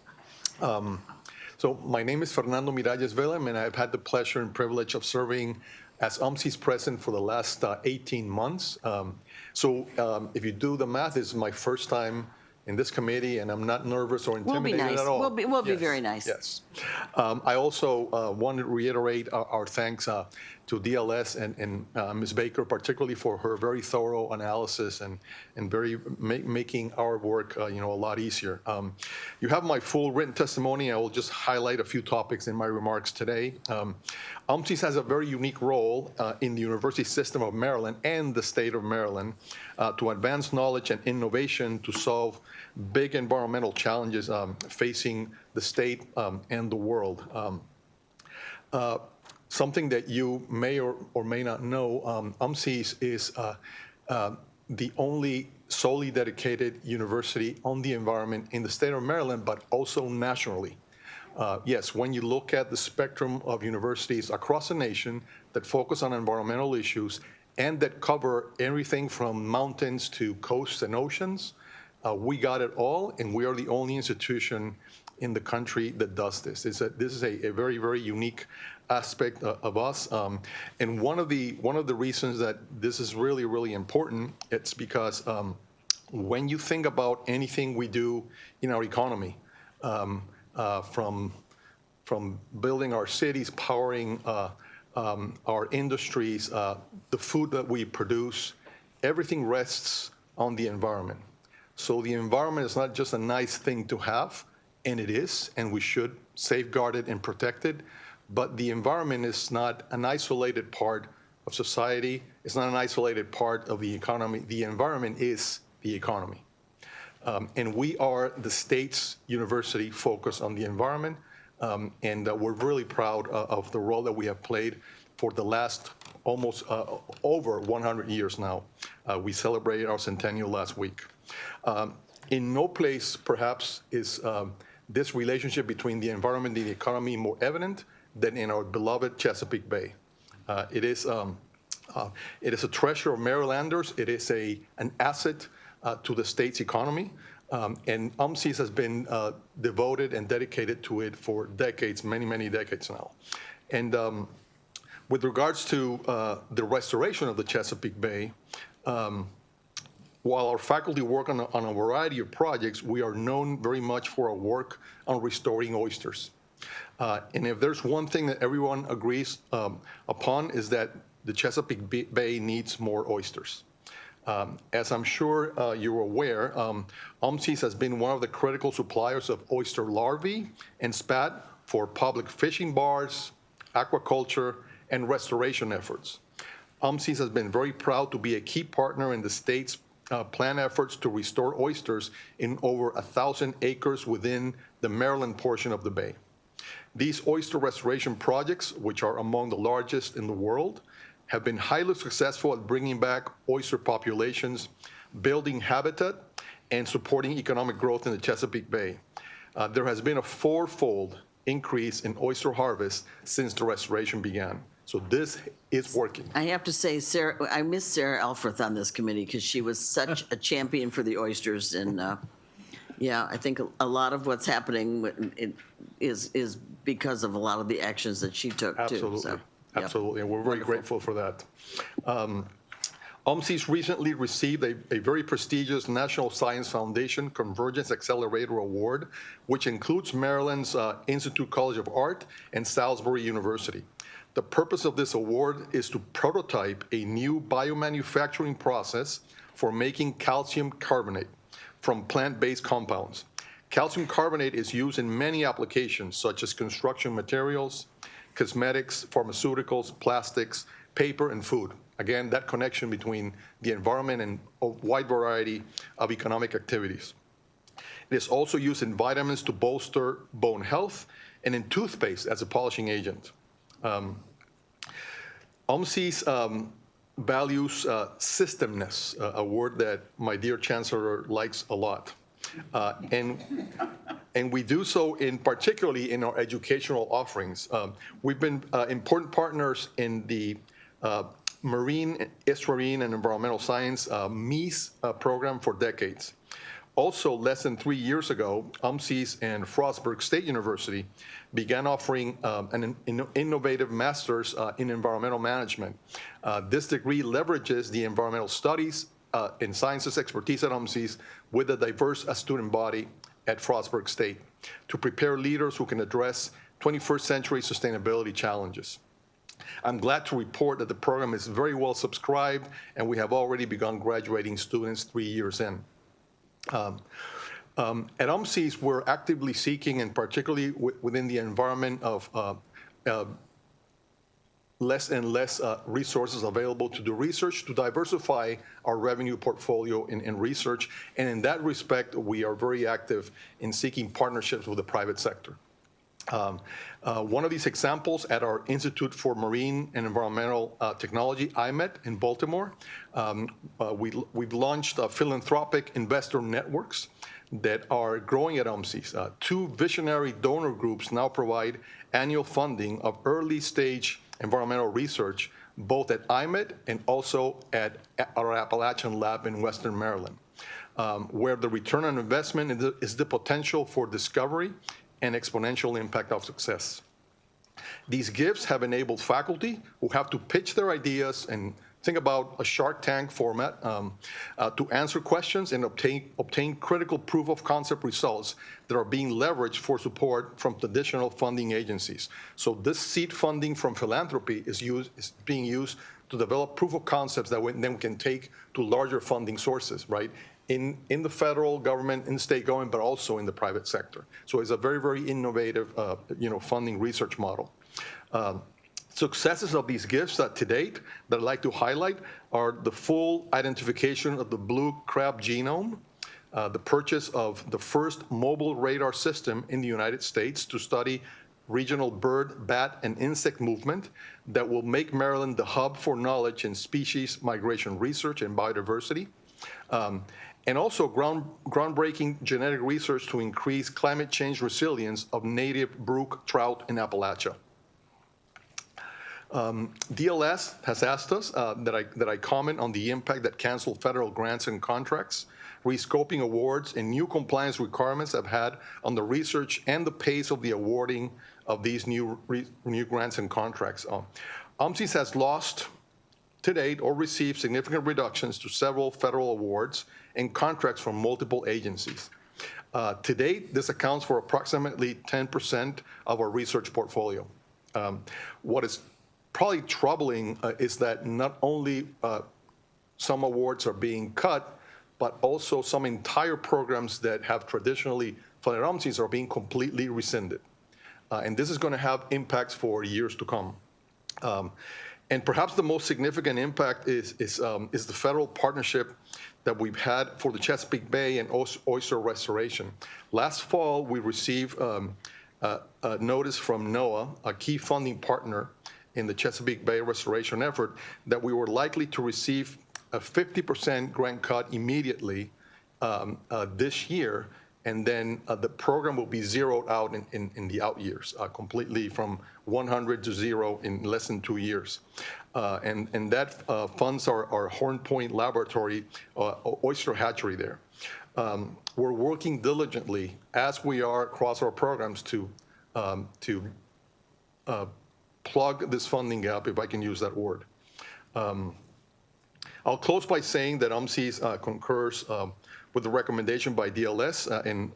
So my name is Fernando Miralles Velem, and I've had the pleasure and privilege of serving as UMCES president for the last 18 months. If you do the math, this is my first time in this committee, and I'm not nervous or intimidated at all. We'll be very nice. Yes. I also want to reiterate our thanks to DLS and Ms. Baker, particularly for her very thorough analysis and making our work a lot easier. You have my full written testimony. I will just highlight a few topics in my remarks today. UMCES has a very unique role in the university system of Maryland and the state of Maryland to advance knowledge and innovation to solve big environmental challenges facing the state and the world. Something that you may or may not know, UMCES is the only solely dedicated university on the environment in the state of Maryland, but also nationally. Yes, when you look at the spectrum of universities across the nation that focus on environmental issues and that cover everything from mountains to coasts and oceans, we got it all, and we are the only institution in the country that does this. This is a very, very unique aspect of us. And one of the reasons that this is really, really important, it's because when you think about anything we do in our economy, from building our cities, powering our industries, the food that we produce, everything rests on the environment. So the environment is not just a nice thing to have, and it is, and we should safeguard it and protect it, but the environment is not an isolated part of society. It's not an isolated part of the economy. The environment is the economy. And we are the state's university focused on the environment, and we're really proud of the role that we have played for the last almost over 100 years now. We celebrated our centennial last week. In no place, perhaps, is this relationship between the environment and the economy more evident than in our beloved Chesapeake Bay. It is a treasure of Marylanders. It is an asset to the state's economy. And UMCES has been devoted and dedicated to it for decades, many, many decades now. And with regards to the restoration of the Chesapeake Bay, while our faculty work on a variety of projects, we are known very much for our work on restoring oysters. And if there's one thing that everyone agrees upon, is that the Chesapeake Bay needs more oysters. As I'm sure you're aware, UMCES has been one of the critical suppliers of oyster larvae and spat for public fishing bars, aquaculture, and restoration efforts. UMCES has been very proud to be a key partner in the state's planned efforts to restore oysters in over 1,000 acres within the Maryland portion of the bay. These oyster restoration projects, which are among the largest in the world, have been highly successful at bringing back oyster populations, building habitat, and supporting economic growth in the Chesapeake Bay. There has been a fourfold increase in oyster harvest since the restoration began. So this is working. I have to say, Sarah, I miss Sarah Elfreth on this committee because she was such a champion for the oysters. And yeah, I think a lot of what's happening is because of a lot of the actions that she took, Absolutely. too. So, yep. Absolutely, and we're very grateful for that. UMCES recently received a very prestigious National Science Foundation Convergence Accelerator Award, which includes Maryland's Institute College of Art and Salisbury University. The purpose of this award is to prototype a new biomanufacturing process for making calcium carbonate from plant-based compounds. Calcium carbonate is used in many applications, such as construction materials, cosmetics, pharmaceuticals, plastics, paper, and food. Again, that connection between the environment and a wide variety of economic activities. It is also used in vitamins to bolster bone health and in toothpaste as a polishing agent. UMCES values systemness, a word that my dear Chancellor likes a lot. And we do so particularly in our educational offerings. We've been important partners in the Marine, Estuarine, and Environmental Science MEAS program for decades. Also, less than 3 years ago, UMCES and Frostburg State University began offering an innovative master's in environmental management. This degree leverages the environmental studies and sciences expertise at UMCES with a diverse student body at Frostburg State to prepare leaders who can address 21st century sustainability challenges. I'm glad to report that the program is very well subscribed, and we have already begun graduating students 3 years in. At UMCES, we're actively seeking, and particularly within the environment of less and less resources available to do research, to diversify our revenue portfolio in research. And in that respect, we are very active in seeking partnerships with the private sector. One of these examples at our Institute for Marine and Environmental Technology, IMET, in Baltimore, we've launched philanthropic investor networks that are growing at UMSIS. Two visionary donor groups now provide annual funding of early stage environmental research, both at IMET and also at our Appalachian lab in Western Maryland, where the return on investment is the potential for discovery and exponential impact of success. These gifts have enabled faculty who have to pitch their ideas and think about a Shark Tank format to answer questions and obtain critical proof of concept results that are being leveraged for support from traditional funding agencies. So this seed funding from philanthropy is being used to develop proof of concepts that then we can take to larger funding sources, right? In the federal government, in the state government, but also in the private sector. So it's a very, very innovative, funding research model. Successes of these gifts to date that I'd like to highlight are the full identification of the blue crab genome, the purchase of the first mobile radar system in the United States to study regional bird, bat, and insect movement that will make Maryland the hub for knowledge in species migration research and biodiversity. And also groundbreaking genetic research to increase climate change resilience of native brook trout in Appalachia. DLS has asked us that I comment on the impact that canceled federal grants and contracts, rescoping awards, and new compliance requirements have had on the research and the pace of the awarding of these new grants and contracts. UMSIS has lost to date or received significant reductions to several federal awards and contracts from multiple agencies. To date, this accounts for approximately 10% of our research portfolio. What is probably troubling is that not only some awards are being cut, but also some entire programs that have traditionally funded UMSIS are being completely rescinded. And this is going to have impacts for years to come. And perhaps the most significant impact is the federal partnership that we've had for the Chesapeake Bay and oyster restoration. Last fall, we received a notice from NOAA, a key funding partner in the Chesapeake Bay restoration effort, that we were likely to receive a 50% grant cut immediately this year, and then the program will be zeroed out in the out years, completely from 100 to 0 in less than 2 years. And that funds our Horn Point Laboratory oyster hatchery there. We're working diligently, as we are across our programs, to plug this funding gap, if I can use that word. I'll close by saying that UMSIS concurs with the recommendation by DLS and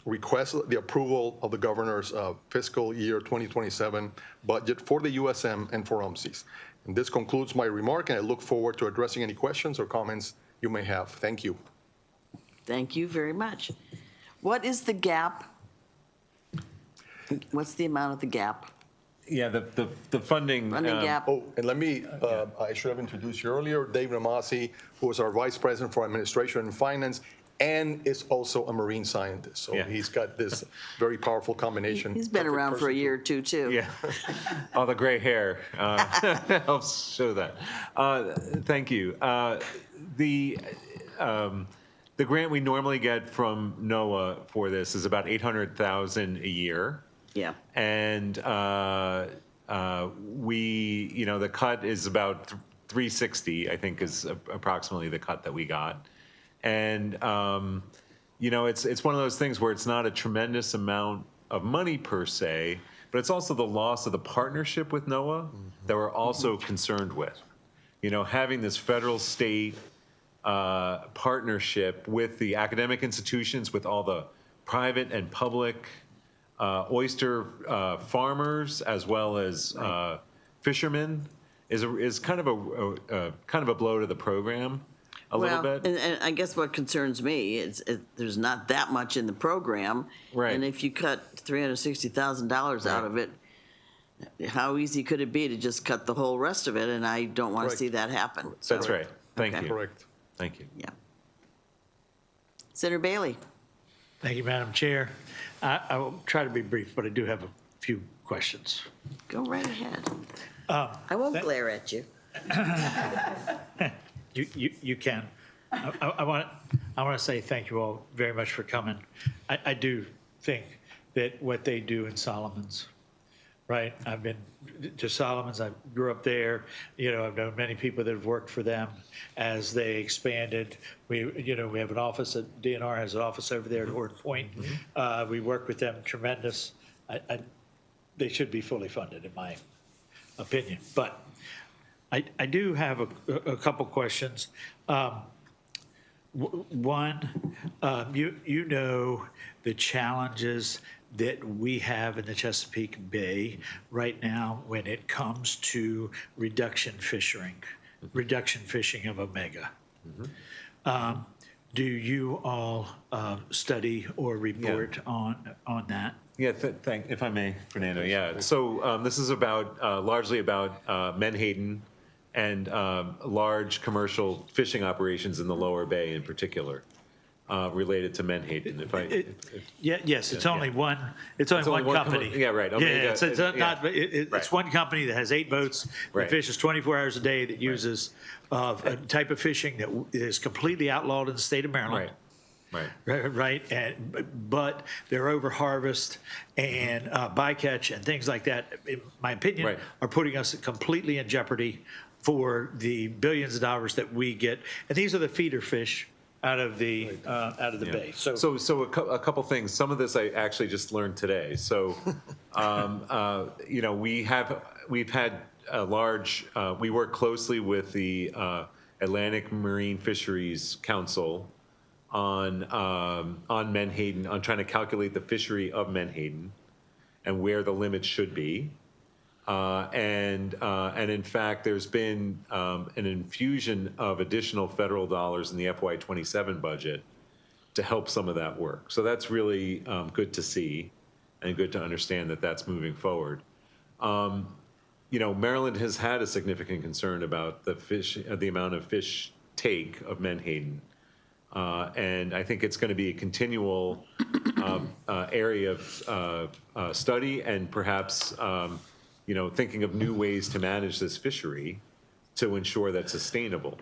requests the approval of the governor's fiscal year 2027 budget for the USM and for UMSIS. And this concludes my remark, and I look forward to addressing any questions or comments you may have. Thank you. Thank you very much. What is the gap? What's the amount of the gap? Yeah, the funding. Funding gap. Oh, and let me, I should have introduced you earlier, Dave Namasi, who is our Vice President for Administration and Finance, and is also a marine scientist. So he's got this very powerful combination. He's been around for a year or two, too. Yeah. Oh, the gray hair helps show that. Thank you. The grant we normally get from NOAA for this is about $800,000 a year. Yeah. And the cut is about 360, I think, is approximately the cut that we got. And, it's one of those things where it's not a tremendous amount of money per se, but it's also the loss of the partnership with NOAA that we're also concerned with. Having this federal-state partnership with the academic institutions, with all the private and public oyster farmers as well as fishermen is kind of a blow to the program a little bit. And I guess what concerns me is there's not that much in the program. Right. And if you cut $360,000 out of it, how easy could it be to just cut the whole rest of it? And I don't want to see that happen. That's right. Thank Okay. you. Correct. Thank you. Yeah. Senator Bailey. Thank you, Madam Chair. I will try to be brief, but I do have a few questions. Go right ahead. I won't glare at you. You can. I want to say thank you all very much for coming. I do think that what they do in Solomon's, right? I've been to Solomon's. I grew up there. I've known many people that have worked for them as they expanded. We have an office at DNR has an office over there at Horton Point. We work with them tremendous. They should be fully funded, in my opinion. But I do have a couple questions. One, you know the challenges that we have in the Chesapeake Bay right now when it comes to reduction fishing of omega. Do you all study or report on that? Yeah, if I may, Fernando. Yeah. So this is about largely about Menhaden and large commercial fishing operations in the Lower Bay in particular, related to Menhaden. Yes, it's only one. It's only one company. Yeah, right. It's one company that has 8 boats. Right. That fishes 24 hours a day. That uses a type of fishing that is completely outlawed in the state of Maryland. Right. Right, but they're over harvest and bycatch and things like that, in my opinion, are putting us completely in jeopardy for the billions of dollars that we get. And these are the feeder fish out of the bay. So a couple things. Some of this I actually just learned today. So, we've had a large. We work closely with the Atlantic Marine Fisheries Council on Menhaden, on trying to calculate the fishery of Menhaden and where the limits should be. And in fact, there's been an infusion of additional federal dollars in the FY27 budget to help some of that work. So that's really good to see and good to understand that that's moving forward. Maryland has had a significant concern about the amount of fish take of Menhaden. And I think it's going to be a continual area of study and perhaps thinking of new ways to manage this fishery to ensure that's sustainable.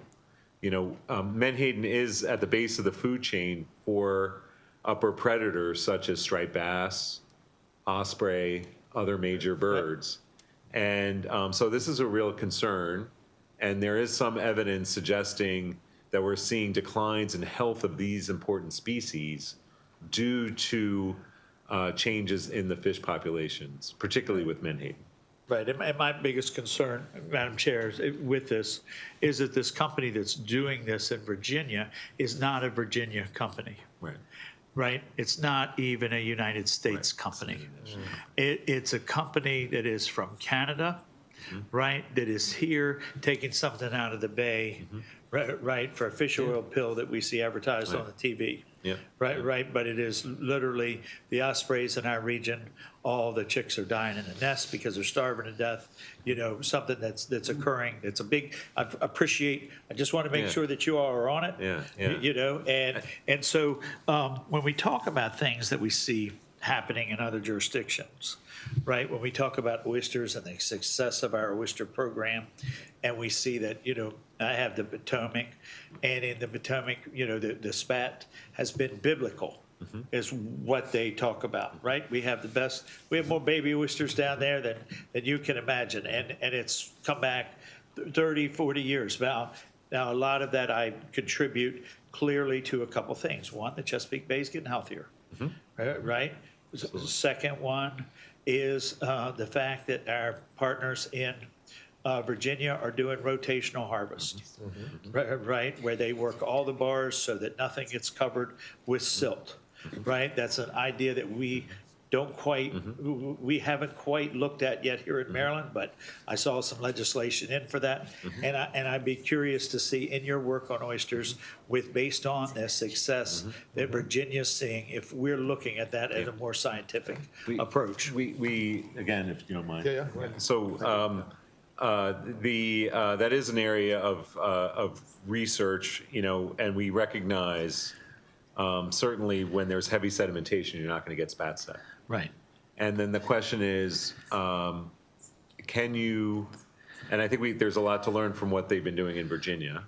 Menhaden is at the base of the food chain for upper predators such as striped bass, osprey, other major birds. And so this is a real concern. And there is some evidence suggesting that we're seeing declines in health of these important species due to changes in the fish populations, particularly with Menhaden. Right, and my biggest concern, Madam Chair, with this is that this company that's doing this in Virginia is not a Virginia company. Right? It's not even a United States company. It's a company that is from Canada, right, that is here taking something out of the bay, right, for a fish oil pill that we see advertised on the TV. Right, but it is literally the ospreys in our region. All the chicks are dying in the nest because they're starving to death. Something that's occurring. It's a big. I just want to make sure that you all are on it. And so when we talk about things that we see happening in other jurisdictions, right? When we talk about oysters and the success of our oyster program, and we see that, I have the Potomac, and in the Potomac, the spat has been biblical, is what they talk about, right? We have more baby oysters down there than you can imagine, and it's come back 30, 40 years. Now, a lot of that I contribute clearly to a couple things. One, the Chesapeake Bay is getting healthier, right? The second one is the fact that our partners in Virginia are doing rotational harvest, right? Where they work all the bars so that nothing gets covered with silt, right? That's an idea that we haven't quite looked at yet here in Maryland, but I saw some legislation in for that. And I'd be curious to see in your work on oysters, based on the success that Virginia's seeing, if we're looking at that as a more scientific approach. We again, if you don't mind. Yeah. So that is an area of research, and we recognize Certainly, when there's heavy sedimentation, you're not going to get spat set. Right. And then the question is, can you, and I think there's a lot to learn from what they've been doing in Virginia,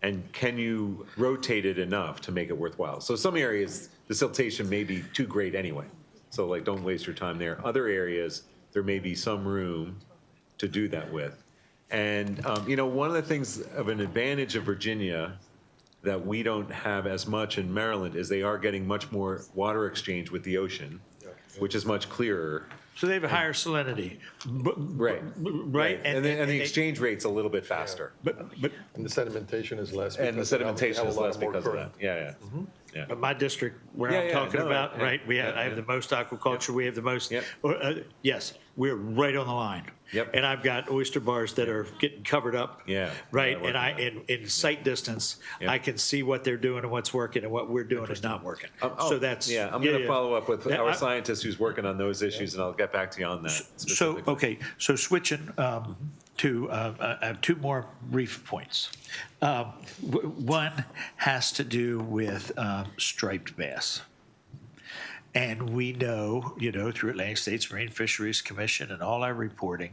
and can you rotate it enough to make it worthwhile? So some areas, the siltation may be too great anyway, so like don't waste your time there. Other areas, there may be some room to do that with. And, you know, one of the things of an advantage of Virginia that we don't have as much in Maryland is they are getting much more water exchange with the ocean, which is much clearer. So they have a higher salinity. Right. Right. And the exchange rate's a little bit faster. But And the sedimentation is less. And the because we have sedimentation is a lot less more because of that. current. Yeah, yeah. But my district, where Yeah, I'm yeah, talking no, about, yeah, right, yeah, I have the most aquaculture, we have the most, Yep. yes, we're right on the line. Yep. And I've got oyster bars that are getting covered up. Yeah. Right, Yeah, and in sight distance, Yep. I can see what they're doing and what's working, and what we're doing is not working. So that's. Yeah, I'm going to follow up with Yeah, our scientist who's working on those issues, and I'll get back to you on that. So, specifically. okay, so switching to, I have two more brief points. One has to do with striped bass. And we know, you know, through Atlantic States Marine Fisheries Commission and all our reporting,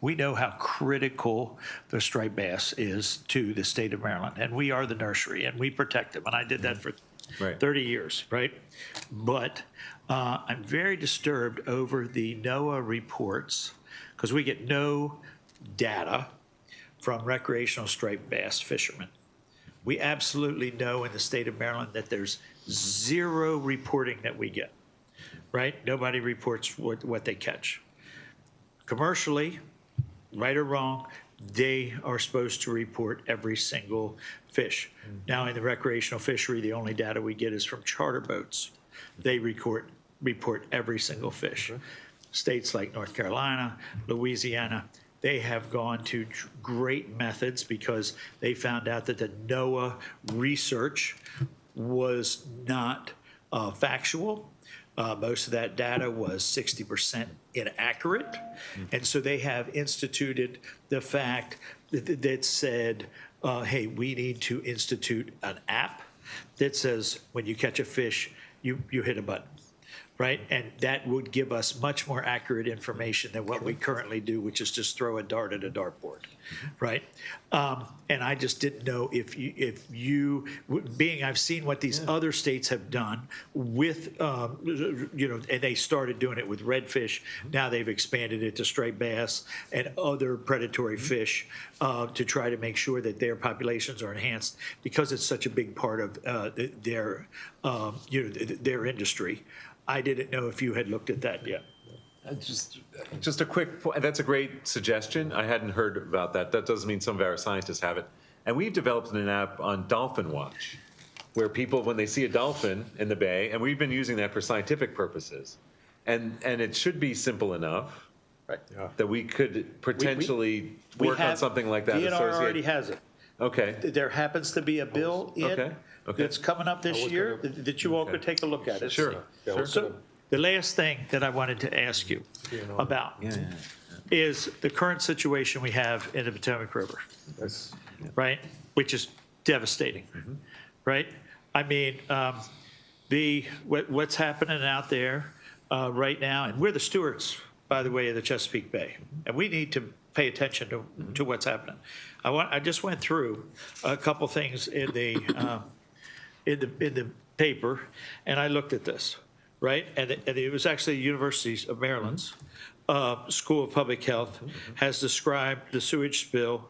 we know how critical the striped bass is to the state of Maryland. And we are the nursery, and we protect them. And I did that for Right. 30 years, right? But I'm very disturbed over the NOAA reports, because we get no data from recreational striped bass fishermen. We absolutely know in the state of Maryland that there's zero reporting that we get, right? Nobody reports what they catch. Commercially, right or wrong, they are supposed to report every single fish. Now, in the recreational fishery, the only data we get is from charter boats. They report every single fish. States like North Carolina, Louisiana, they have gone to great methods because they found out that the NOAA research was not factual. Most of that data was 60% inaccurate. And so they have instituted the fact that said, hey, we need to institute an app that says when you catch a fish, you hit a button. Right, and that would give us much more accurate information than what we currently do, which is just throw a dart at a dartboard, right? And I just didn't know if you, being I've seen what these other states have done with, you know, and they started doing it with redfish. Now they've expanded it to striped bass and other predatory fish to try to make sure that their populations are enhanced because it's such a big part of their, you know, their industry. I didn't know if you had looked at that yet. Just a quick point. That's a great suggestion. I hadn't heard about that. That doesn't mean some of our scientists have it. And we've developed an app on Dolphin Watch, where people, when they see a dolphin in the bay, and we've been using that for scientific purposes, and it should be simple enough that we could potentially work on something like that. DNR already has it. Okay. There happens to be a bill in Okay. that's coming up this year that you all could take a look at. It's- Sure. So the last thing that I wanted to ask you about is the current situation we have in the Potomac River, right? Which is devastating, right? I mean, what's happening out there right now, and we're the stewards, by the way, of the Chesapeake Bay, and we need to pay attention to what's happening. I just went through a couple things in the paper, and I looked at this, right? And it was actually University of Maryland's School of Public Health has described the sewage spill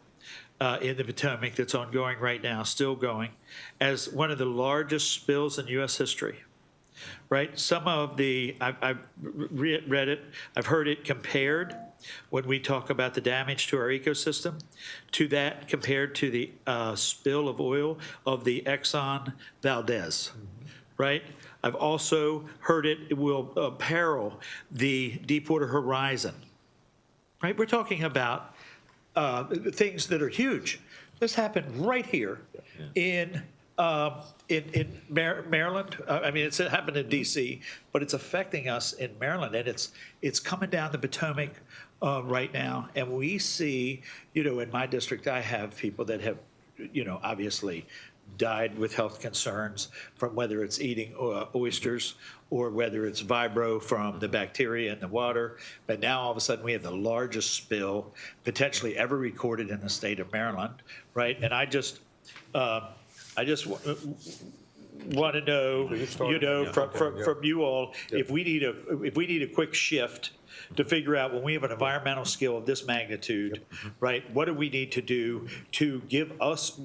in the Potomac that's ongoing right now, still going, as one of the largest spills in U.S. history. Right? Some of the, I've read it, I've heard it compared when we talk about the damage to our ecosystem to that compared to the spill of oil of the Exxon Valdez, right? I've also heard it will peril the Deepwater Horizon, right? We're talking about things that are huge. This happened right here in Maryland. I mean, it happened in D.C., but it's affecting us in Maryland, and it's coming down the Potomac right now. And we see, you know, in my district, I have people that have, you know, obviously died with health concerns from whether it's eating oysters or whether it's vibro from the bacteria in the water. But now all of a sudden we have the largest spill potentially ever recorded in the state of Maryland, right? And I just want to know, from you all, if we need a quick shift to figure out when we have an environmental skill of this magnitude, right? What do we need to do to give us,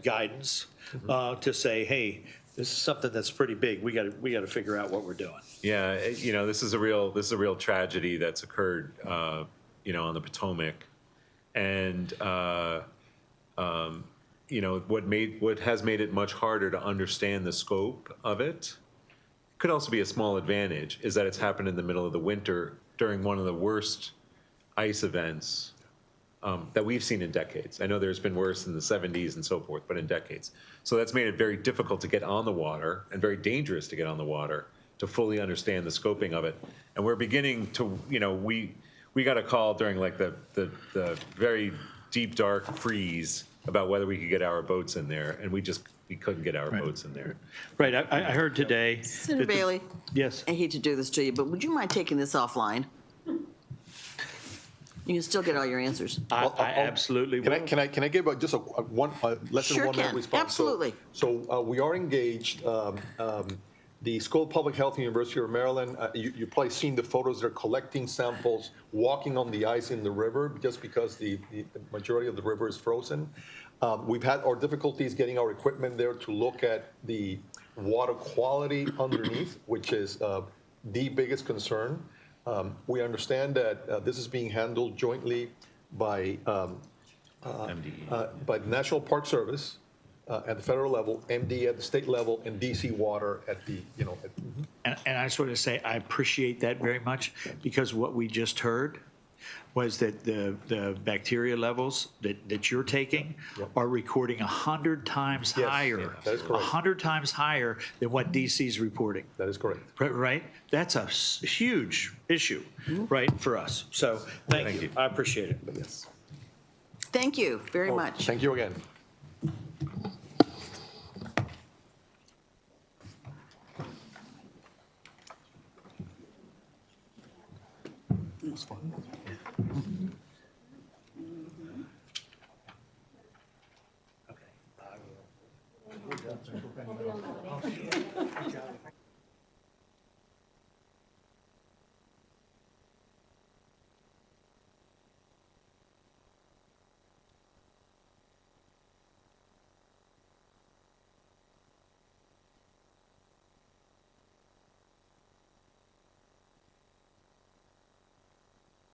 guidance to say, hey, this is something that's pretty big. We got to figure out what we're doing. Yeah, this is a real tragedy that's occurred, on the Potomac, and what has made it much harder to understand the scope of it. Could also be a small advantage is that it's happened in the middle of the winter during one of the worst ice events that we've seen in decades. I know there's been worse in the 70s and so forth, but in decades. So that's made it very difficult to get on the water and very dangerous to get on the water to fully understand the scoping of it. And we're beginning to, we got a call during like the very deep, dark freeze about whether we could get our boats in there, and we couldn't get our boats in there. Right. I heard today. Senator Bailey, Yes. I hate to do this to you, but would you mind taking this offline? You can still get all your answers. I absolutely will. Can I give just less than Sure 1 minute can. response? Absolutely. So we are engaged. The School of Public Health, University of Maryland, you probably seen the photos. They're collecting samples, walking on the ice in the river, just because the majority of the river is frozen. We've had our difficulties getting our equipment there to look at the water quality underneath, which is the biggest concern. We understand that this is being handled jointly by the National Park Service at the federal level, MD at the state level, and DC Water at the, And I just want to say, I appreciate that very much, because what we just heard was that the bacteria levels that you're taking are recording 100 times Yes, higher. that is correct. 100 times higher than what DC's reporting. That is correct. Right? That's a huge issue, right, for us. So thank you. I appreciate it. Yes. Thank you very much. Thank you again. It was fun.